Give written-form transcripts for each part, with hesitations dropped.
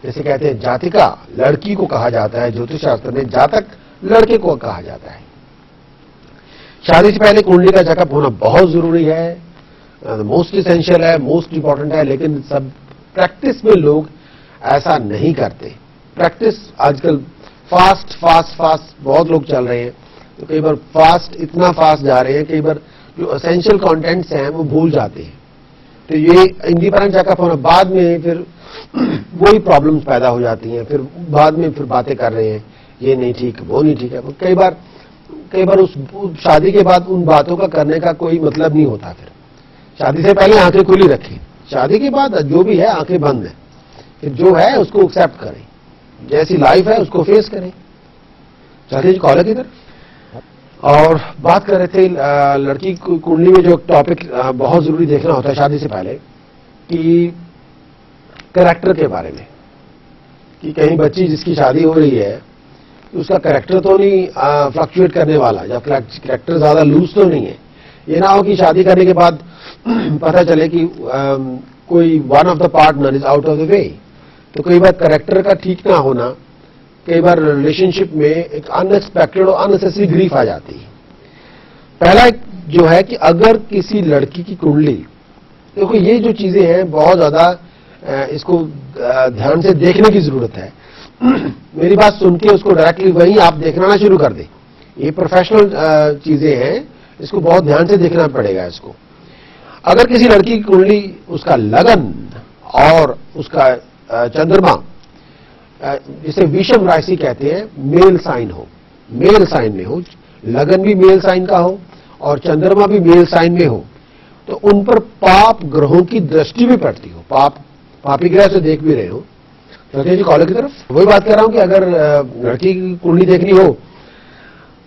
जैसे कहते हैं जातिका लड़की को कहा जाता है, ज्योतिष शास्त्र में जातक लड़के को कहा जाता है। शादी से पहले कुंडली का चेकअप होना बहुत जरूरी है, मोस्ट इसेंशियल है, मोस्ट इंपॉर्टेंट है, लेकिन सब प्रैक्टिस में लोग ऐसा नहीं करते। प्रैक्टिस आजकल फास्ट फास्ट फास्ट बहुत लोग चल रहे हैं, तो कई बार फास्ट इतना फास्ट जा रहे हैं, कई बार जो एसेंशियल कंटेंट्स हैं वो भूल जाते हैं। तो ये इंडिपेंडेंट चेकअप होना बाद में फिर वही प्रॉब्लम्स पैदा हो जाती हैं, फिर बाद में फिर बातें कर रहे हैं ये नहीं ठीक वो नहीं ठीक है। कई बार उस शादी के बाद उन बातों का करने का कोई मतलब नहीं होता। फिर शादी से पहले आंखें खुली रखें, शादी के बाद जो भी है आंखें बंद है, फिर जो है उसको एक्सेप्ट करें, जैसी लाइफ है उसको फेस करें। चलिए कॉलर की तरफ और बात कर रहे थे लड़की कुंडली में जो टॉपिक बहुत जरूरी देखना होता है शादी से पहले कि कैरेक्टर के बारे में, कि कहीं बच्ची जिसकी शादी हो रही है उसका कैरेक्टर तो नहीं फ्लक्चुएट करने वाला, या कैरेक्टर ज्यादा लूज तो नहीं है। ये ना हो कि शादी करने के बाद पता चले कि कोई one of the partner is out of the way. तो कई बार कैरेक्टर का ठीक ना होना, कई बार रिलेशनशिप में एक अनएक्सपेक्टेड और अननेसेसरी ग्रीफ आ जाती है। पहला जो है कि अगर किसी लड़की की कुंडली, देखो ये जो चीजें हैं बहुत ज्यादा इसको ध्यान से देखने की जरूरत है। मेरी बात सुन के उसको डायरेक्टली वहीं आप देखना ना शुरू कर दें, ये प्रोफेशनल चीजें हैं, इसको बहुत ध्यान से देखना पड़ेगा इसको। अगर किसी लड़की की कुंडली उसका लगन और उसका चंद्रमा जिसे विषम राशि कहते हैं मेल साइन हो, मेल साइन में हो, लगन भी मेल साइन का हो और चंद्रमा भी मेल साइन में हो, तो उन पर पाप ग्रहों की दृष्टि भी पड़ती हो, पापी ग्रह से देख भी रहे हो। सत्य जी कॉलर की तरफ वही बात कर रहा हूं कि अगर लड़की की कुंडली देखनी हो,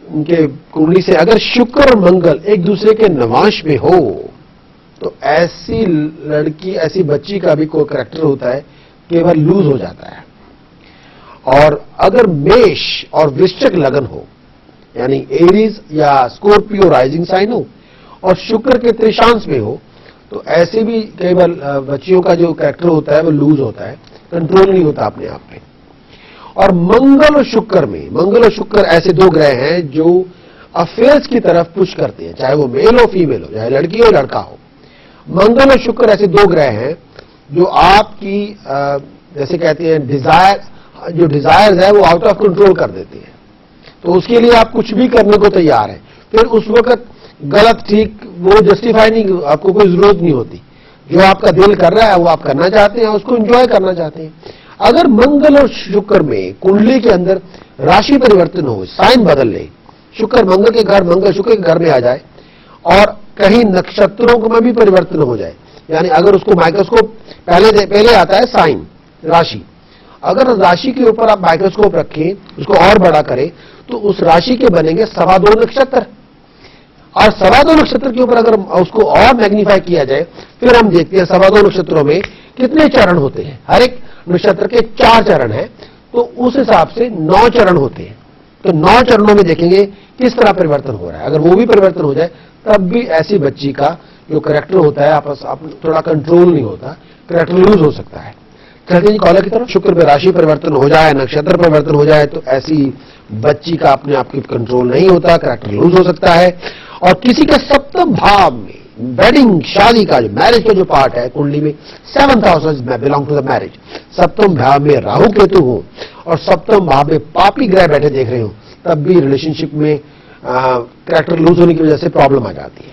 उनके कुंडली से अगर शुक्र और मंगल एक दूसरे के नवांश में हो, तो ऐसी लड़की ऐसी बच्ची का भी कोई कैरेक्टर होता है केवल लूज हो जाता है। और अगर मेष और वृश्चिक लगन हो, यानी एरीज या स्कॉर्पियो राइजिंग साइन हो और शुक्र के त्रिशांश में हो, तो ऐसे भी कई बार बच्चियों का जो कैरेक्टर होता है वो लूज होता है, कंट्रोल नहीं होता अपने आप में। और मंगल और शुक्र में, मंगल और शुक्र ऐसे दो ग्रह हैं जो अफेयर्स की तरफ पुश करते हैं, चाहे वो मेल हो फीमेल हो, चाहे लड़की हो लड़का हो। मंगल और शुक्र ऐसे दो ग्रह हैं जो आपकी जैसे कहते हैं जो डिजायर्स है वो आउट ऑफ कंट्रोल कर देते हैं। तो उसके लिए आप कुछ भी करने को तैयार हैं, फिर उस वक्त गलत ठीक वो जस्टिफाई नहीं, आपको कोई जरूरत नहीं होती। जो आपका दिल कर रहा है वो आप करना चाहते हैं, उसको एंजॉय करना चाहते हैं। अगर मंगल और शुक्र में कुंडली के अंदर राशि परिवर्तन हो, साइन बदल ले, शुक्र मंगल के घर, मंगल शुक्र के घर में आ जाए और कहीं नक्षत्रों में भी परिवर्तन हो जाए, यानी अगर उसको माइक्रोस्कोप पहले आता है साइन राशि, अगर राशि के ऊपर आप माइक्रोस्कोप रखें, उसको और बड़ा करें, तो उस राशि के बनेंगे 2.25 नक्षत्र, और 2.25 नक्षत्र के ऊपर अगर उसको और मैग्नीफाई किया जाए, फिर हम देखते हैं 2.25 नक्षत्रों में कितने चरण होते हैं। हर एक नक्षत्र के 4 चरण हैं, तो उस हिसाब से 9 चरण होते हैं। तो 9 चरणों में देखेंगे किस तरह परिवर्तन हो रहा है। अगर वो भी परिवर्तन हो जाए तब भी ऐसी बच्ची का जो कैरेक्टर होता है आपस थोड़ा कंट्रोल नहीं होता, कैरेक्टर लूज हो सकता है। कहते हैं कॉलर की तरफ शुक्र में राशि परिवर्तन हो जाए, नक्षत्र परिवर्तन हो जाए, तो ऐसी बच्ची का अपने आप की कंट्रोल नहीं होता, कैरेक्टर लूज हो सकता है। और किसी के सप्तम भाव में वेडिंग शादी का जो मैरिज का जो पार्ट है कुंडली में 7th house belong to the marriage, सप्तम भाव में राहु केतु हो और सप्तम भाव में पापी ग्रह बैठे देख रहे हो, तब भी रिलेशनशिप में कैरेक्टर लूज होने की वजह से प्रॉब्लम आ जाती है।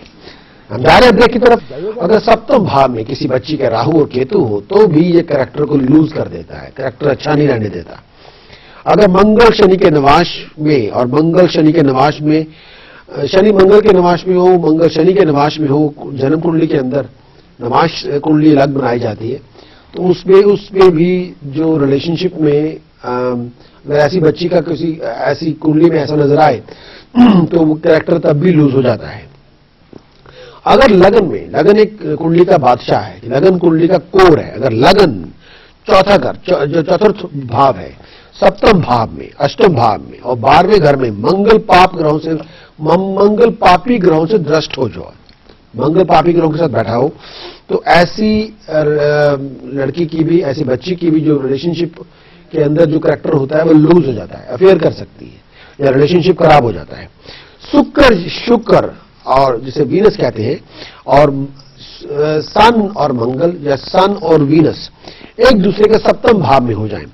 हम जा रहे हैं ब्रेक की तरफ। अगर सप्तम भाव में किसी बच्ची के राहु और केतु हो तो भी ये कैरेक्टर को लूज कर देता है, कैरेक्टर अच्छा नहीं रहने देता। अगर मंगल शनि के निवास में, और मंगल शनि के निवास में, शनि मंगल के निवास में हो, मंगल शनि के निवास में हो, जन्म कुंडली के अंदर निवास कुंडली अलग बनाई जाती है, तो उसमें भी जो रिलेशनशिप में अगर ऐसी बच्ची का किसी ऐसी कुंडली में ऐसा नजर आए तो वो कैरेक्टर तब भी लूज हो जाता है। अगर लगन में, लगन एक कुंडली का बादशाह है, लगन कुंडली का कोर है, अगर लगन चौथा घर जो चतुर्थ भाव है, सप्तम भाव में, अष्टम भाव में और 12वें घर में मंगल पापी ग्रहों से दृष्ट हो जाए, मंगल पापी ग्रहों के साथ बैठा हो, तो ऐसी लड़की की भी, ऐसी बच्ची की भी जो रिलेशनशिप के अंदर जो करैक्टर होता है वो लूज हो जाता है, अफेयर कर सकती है या रिलेशनशिप खराब हो जाता है। शुक्र और जिसे वीनस कहते हैं, और सन और मंगल या सन और वीनस एक दूसरे के सप्तम भाव में हो जाएं,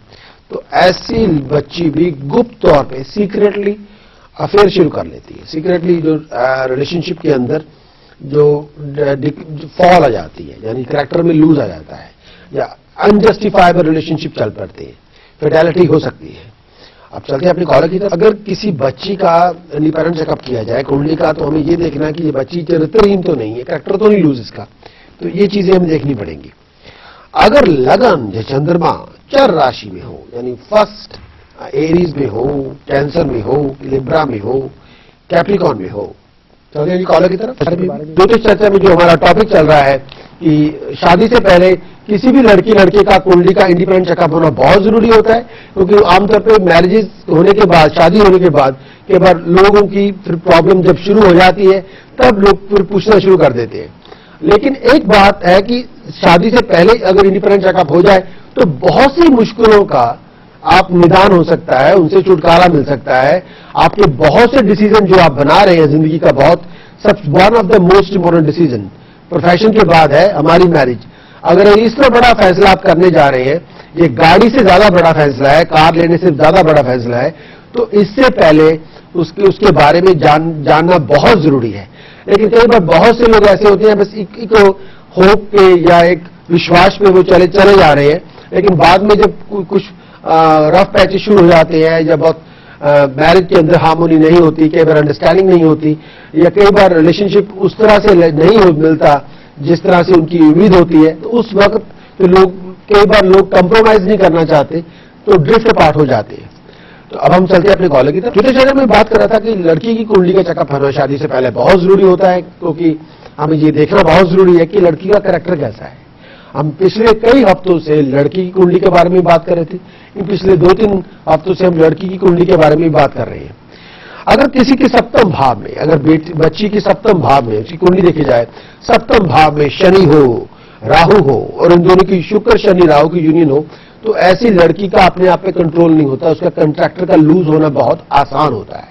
तो ऐसी बच्ची भी गुप्त तौर पे सीक्रेटली अफेयर शुरू कर लेती है। सीक्रेटली जो रिलेशनशिप के अंदर जो फॉल आ जाती है, यानी करैक्टर में लूज आ जाता है, या अनजस्टिफाइबल रिलेशनशिप चल पड़ते हैं, फेटेलिटी हो सकती है। अब चलते हैं अपनी कॉलर की तरफ। अगर किसी बच्ची का इंडिपेंडेंट चेकअप किया जाए कुंडली का, तो हमें ये देखना कि ये बच्ची चरित्रहीन तो नहीं है, करैक्टर तो नहीं लूज इसका, तो ये चीजें हमें देखनी पड़ेंगी। अगर लगन या चंद्रमा चर राशि में हो, यानी फर्स्ट एरीज में हो, कैंसर में हो, लिब्रा में हो, कैप्रिकॉन में हो। चलते हैं कॉलर की तरफ। ज्योतिष चर्चा में जो हमारा टॉपिक चल रहा है कि शादी से पहले किसी भी लड़के का कुंडली का इंडिपेंडेंट चेकअप होना बहुत जरूरी होता है, क्योंकि आमतौर पे मैरिजेस होने के बाद, शादी होने के बाद कई बार लोगों की फिर प्रॉब्लम जब शुरू हो जाती है, तब लोग फिर पूछना शुरू कर देते हैं। लेकिन एक बात है कि शादी से पहले अगर इंडिपेंडेंट चेकअप हो जाए तो बहुत सी मुश्किलों का आप निदान हो सकता है, उनसे छुटकारा मिल सकता है। आपके बहुत से डिसीजन जो आप बना रहे हैं जिंदगी का, बहुत सब one of the most important decision profession के बाद है हमारी मैरिज। अगर इतना बड़ा फैसला आप करने जा रहे हैं, ये गाड़ी से ज्यादा बड़ा फैसला है, कार लेने से ज्यादा बड़ा फैसला है, तो इससे पहले उसके बारे में जानना बहुत जरूरी है। लेकिन कई बार बहुत से लोग ऐसे होते हैं, बस एक होप पे या एक विश्वास पे वो चले जा रहे हैं, लेकिन बाद में जब कुछ रफ पैचेस शुरू हो जाते हैं, जब बहुत मैरिज के अंदर हार्मोनी नहीं होती, कई बार अंडरस्टैंडिंग नहीं होती, या कई बार रिलेशनशिप उस तरह से नहीं मिलता जिस तरह से उनकी उम्मीद होती है, तो उस वक्त तो कई बार लोग कंप्रोमाइज नहीं करना चाहते, तो ड्रिफ्ट अपार्ट हो जाते हैं। तो अब हम चलते हैं अपने कॉलर की तरफ। ज्योतिष चर्चा में बात कर रहा था कि लड़की की कुंडली का चेकअप होना शादी से पहले बहुत जरूरी होता है, क्योंकि हमें ये देखना बहुत जरूरी है कि लड़की का कैरेक्टर कैसा है। हम पिछले कई हफ्तों से लड़की की कुंडली के बारे में बात कर रहे थे, पिछले 2-3 हफ्तों से हम लड़की की कुंडली के बारे में बात कर रहे हैं। अगर किसी के सप्तम भाव में, अगर बच्ची की सप्तम भाव में उसकी कुंडली देखी जाए, सप्तम भाव में शनि हो, राहु हो, और इन दोनों की शुक्र शनि राहु की यूनियन हो, तो ऐसी लड़की का अपने आप पे कंट्रोल नहीं होता, उसका कंट्रैक्टर का लूज होना बहुत आसान होता है।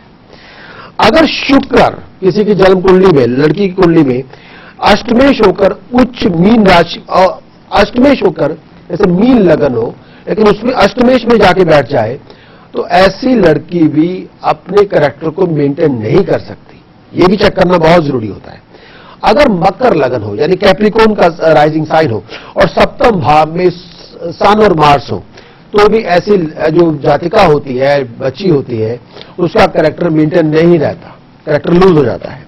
अगर शुक्र किसी की जन्म कुंडली में, लड़की की कुंडली में अष्टमेश होकर उच्च मीन राशि, और अष्टमेश होकर जैसे मीन लगन हो, लेकिन उसमें अष्टमेश में जाके बैठ जाए, तो ऐसी लड़की भी अपने कैरेक्टर को मेंटेन नहीं कर सकती। ये भी चेक करना बहुत जरूरी होता है। अगर मकर लगन हो, यानी कैप्रिकॉन का राइजिंग साइन हो, और सप्तम भाव में सन और मार्स हो, तो भी ऐसी जो जातिका होती है, बच्ची होती है, उसका कैरेक्टर मेंटेन नहीं रहता, कैरेक्टर लूज हो जाता है।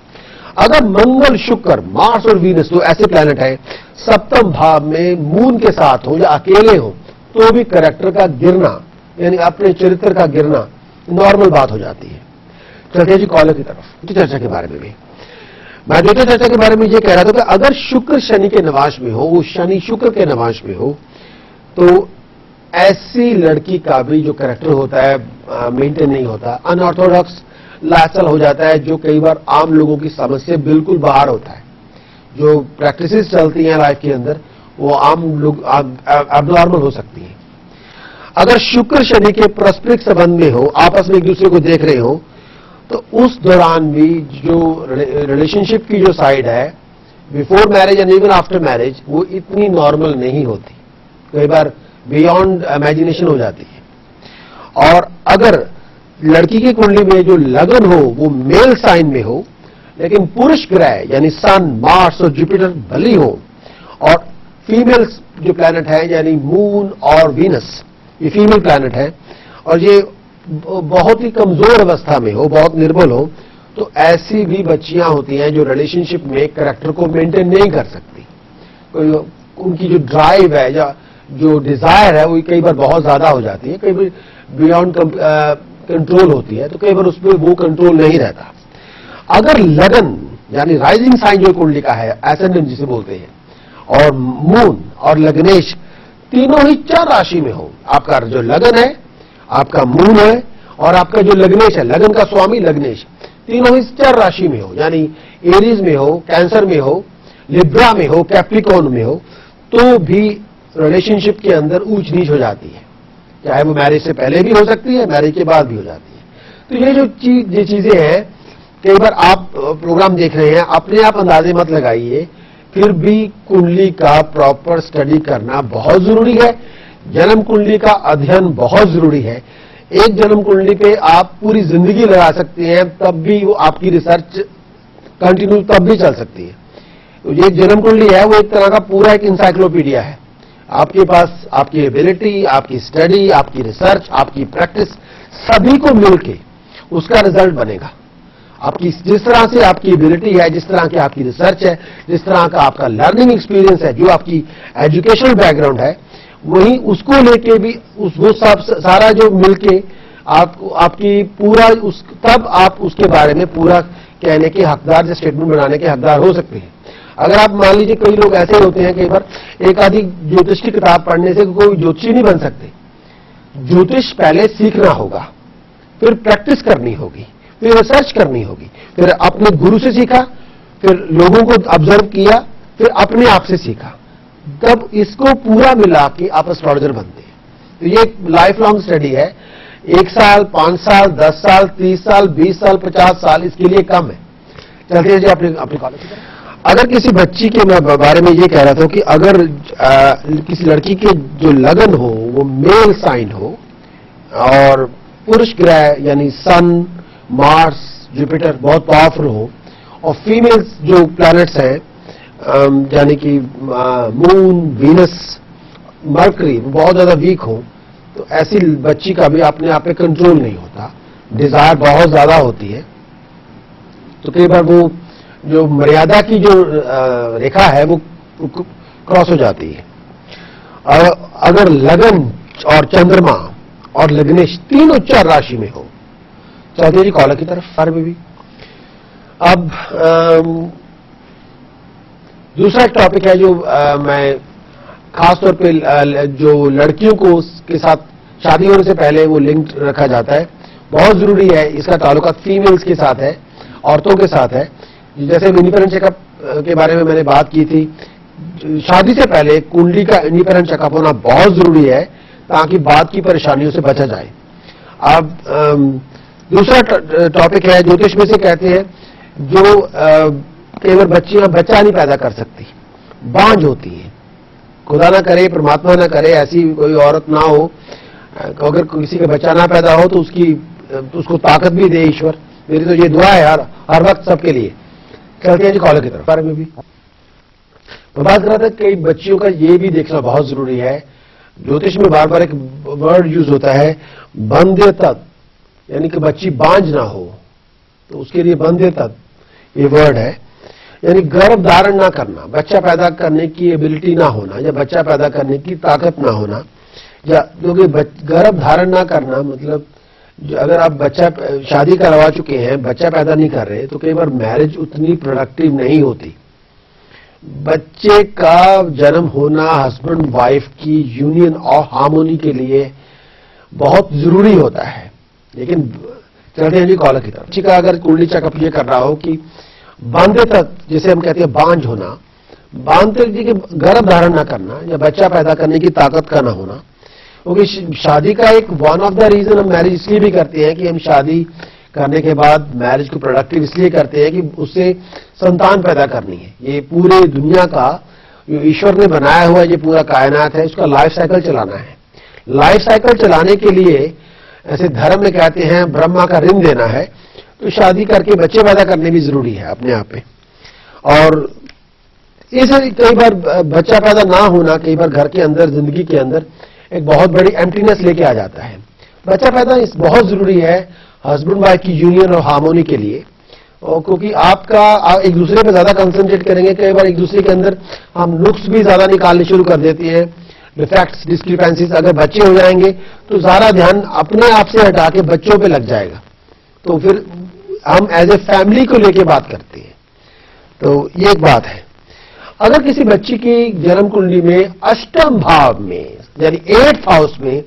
अगर मंगल शुक्र मार्स और वीनस, तो ऐसे प्लैनेट है, सप्तम भाव में मून के साथ हो या अकेले हो, तो भी कैरेक्टर का गिरना, यानी अपने चरित्र का गिरना नॉर्मल बात हो जाती है। चलते जी कॉलर की तरफ। चर्चा के बारे में भी मैं ज्योतिष चर्चा के बारे में ये कह रहा था कि अगर शुक्र शनि के निवास में हो, वो शनि शुक्र के निवास में हो, तो ऐसी लड़की का भी जो कैरेक्टर होता है मेंटेन नहीं होता, अनऑर्थोडॉक्स लाइफस्टाइल हो जाता है, जो कई बार आम लोगों की समझ से बिल्कुल बाहर होता है। जो प्रैक्टिसेस चलती हैं लाइफ के अंदर, वो आम लोग अबनॉर्मल हो सकती हैं। अगर शुक्र शनि के पारस्परिक संबंध में हो, आपस में एक दूसरे को देख रहे हो, तो उस दौरान भी जो रिलेशनशिप की जो साइड है, before marriage and even after marriage, वो इतनी नॉर्मल नहीं होती, कई बार बियॉन्ड इमेजिनेशन हो जाती है। और अगर लड़की की कुंडली में जो लगन हो वो मेल साइन में हो, लेकिन पुरुष ग्रह यानी सन, मार्स और जुपिटर बली हो, और फीमेल जो प्लैनेट है यानी मून और वीनस, ये फीमेल प्लैनेट है, और ये बहुत ही कमजोर अवस्था में हो, बहुत निर्बल हो, तो ऐसी भी बच्चियां होती हैं जो रिलेशनशिप में कैरेक्टर को मेंटेन नहीं कर सकती। उनकी जो ड्राइव है या जो डिजायर है वो कई बार बहुत ज्यादा हो जाती है, कई बार बियॉन्ड कंट्रोल होती है, तो कई बार उसमें वो कंट्रोल नहीं रहता। अगर लगन यानी राइजिंग साइन जो कुंडली का है, एसेंडेंट जिसे बोलते हैं, और मून और लग्नेश तीनों ही चर राशि में हो, आपका जो लगन है, आपका मून है, और आपका जो लग्नेश है, लगन का स्वामी लग्नेश, तीनों ही स्टार राशि में हो, यानी एरीज में हो, कैंसर में हो, लिब्रा में हो, कैप्रिकॉर्न में हो, तो भी रिलेशनशिप के अंदर ऊंच नीच हो जाती है। चाहे वो मैरिज से पहले भी हो सकती है, मैरिज के बाद भी हो जाती है। तो ये जो चीजें हैं, कई बार आप प्रोग्राम देख रहे हैं, अपने आप अंदाजे मत लगाइए, फिर भी कुंडली का प्रॉपर स्टडी करना बहुत जरूरी है। जन्म कुंडली का अध्ययन बहुत जरूरी है। एक जन्म कुंडली पे आप पूरी जिंदगी लगा सकते हैं, तब भी वो आपकी रिसर्च कंटिन्यू तब भी चल सकती है। तो ये जन्म कुंडली है, वो एक तरह का पूरा एक इंसाइक्लोपीडिया है। आपके पास आपकी एबिलिटी, आपकी स्टडी, आपकी रिसर्च, आपकी प्रैक्टिस, सभी को मिलके उसका रिजल्ट बनेगा। आपकी जिस तरह से आपकी एबिलिटी है, जिस तरह की आपकी रिसर्च है, जिस तरह का आपका लर्निंग एक्सपीरियंस है, जो आपकी एजुकेशनल बैकग्राउंड है, वही उसको लेके भी वो सब सारा जो मिलके आपकी पूरा तब आप उसके बारे में पूरा कहने के हकदार, स्टेटमेंट बनाने के हकदार हो सकते हैं। अगर आप मान लीजिए, कई लोग ऐसे होते हैं, कई बार एक आधी ज्योतिष की किताब पढ़ने से कोई ज्योतिषी नहीं बन सकते। ज्योतिष पहले सीखना होगा, फिर प्रैक्टिस करनी होगी, फिर रिसर्च करनी होगी, फिर अपने गुरु से सीखा, फिर लोगों को ऑब्जर्व किया, फिर अपने आप से सीखा, तब इसको पूरा मिला के आप एस्ट्रोलॉजर बनते हैं। तो ये लाइफ लॉन्ग स्टडी है। 1 साल, 5 साल, 10 साल, 30 साल, 20 साल, 50 साल इसके लिए कम है। चलते हैं जी अपने कॉलेज की तरफ। अगर किसी बच्ची के बारे में ये कह रहा था कि अगर किसी लड़की के जो लगन हो वो मेल साइन हो और पुरुष ग्रह यानी सन, मार्स, जुपिटर बहुत पावरफुल हो, और फीमेल्स जो प्लैनेट्स हैं यानी कि मून, वीनस, मरकरी बहुत ज्यादा वीक हो, तो ऐसी बच्ची का भी अपने आप पे कंट्रोल नहीं होता, डिजायर बहुत ज्यादा होती है। तो कई बार वो जो मर्यादा की जो रेखा है वो क्रॉस हो जाती है। अगर लगन और चंद्रमा और लग्नेश तीनों 4 राशि में हो। चलते जी कॉलर की तरफ बारे में भी। अब दूसरा एक टॉपिक है जो मैं खासतौर पे जो लड़कियों को के साथ शादी होने से पहले वो लिंक रखा जाता है, बहुत जरूरी है। इसका ताल्लुकात फीमेल्स के साथ है, औरतों के साथ है। जैसे इंडिपेंडेंट चेकअप के बारे में मैंने बात की थी, शादी से पहले कुंडली का इंडिपेंडेंट चेकअप होना बहुत जरूरी है ताकि बाद की परेशानियों से बचा जाए। अब दूसरा टॉपिक है, ज्योतिष में से कहते हैं जो कई बार बच्चियां बच्चा नहीं पैदा कर सकती, बांझ होती है। खुदा ना करे, परमात्मा ना करे, ऐसी कोई औरत ना हो, अगर किसी का बच्चा ना पैदा हो तो उसको ताकत भी दे ईश्वर। मेरी तो ये दुआ है यार हर वक्त सबके लिए। चलते हैं जी कॉलर की तरफ बारे में भी। मैं बात कर रहा था कई बच्चियों का ये भी देखना बहुत जरूरी है। ज्योतिष में बार बार एक वर्ड यूज होता है बंध्य तत्व, यानी कि बच्ची बांझ ना हो, तो उसके लिए बंध्य तत्व ये वर्ड है, यानी गर्भ धारण ना करना, बच्चा पैदा करने की एबिलिटी ना होना या बच्चा पैदा करने की ताकत ना होना, या क्योंकि गर्भ धारण ना करना मतलब अगर आप बच्चा शादी करवा चुके हैं, बच्चा पैदा नहीं कर रहे, तो कई बार मैरिज उतनी प्रोडक्टिव नहीं होती। बच्चे का जन्म होना हस्बैंड वाइफ की यूनियन और हार्मोनी के लिए बहुत जरूरी होता है। लेकिन चलते हैं जी कॉलर की तरफ। बच्ची का अगर कुंडली चेकअप ये कर रहा हो कि बांध्य तत्व, जिसे हम कहते हैं बांझ होना, बांध्य के गर्भ धारण ना करना या बच्चा पैदा करने की ताकत का ना होना, क्योंकि शादी का एक वन ऑफ द रीजन हम मैरिज इसलिए भी करते हैं कि हम शादी करने के बाद मैरिज को प्रोडक्टिव इसलिए करते हैं कि उससे संतान पैदा करनी है। ये पूरे दुनिया का जो ईश्वर ने बनाया हुआ ये पूरा कायनात है, उसका लाइफ साइकिल चलाना है। लाइफ साइकिल चलाने के लिए ऐसे धर्म में कहते हैं ब्रह्मा का ऋण देना है, तो शादी करके बच्चे पैदा करने भी जरूरी है अपने आप में। और इसे कई बार बच्चा पैदा ना होना कई बार घर के अंदर, जिंदगी के अंदर एक बहुत बड़ी एम्प्टीनेस लेके आ जाता है। बच्चा पैदा बहुत जरूरी है हस्बैंड वाइफ की यूनियन और हार्मोनी के लिए, और क्योंकि आप एक दूसरे पे ज्यादा कंसंट्रेट करेंगे, कई बार एक दूसरे के अंदर हम नुक्स भी ज्यादा निकालने शुरू कर देते हैं, डिफेक्ट्स, डिस्क्रिपेंसीज। अगर बच्चे हो जाएंगे तो सारा ध्यान अपने आप से हटा के बच्चों पे लग जाएगा, तो फिर हम एज ए फैमिली को लेके बात करते हैं। तो ये एक बात है। अगर किसी बच्ची की जन्म कुंडली में अष्टम भाव में यानी 8th हाउस में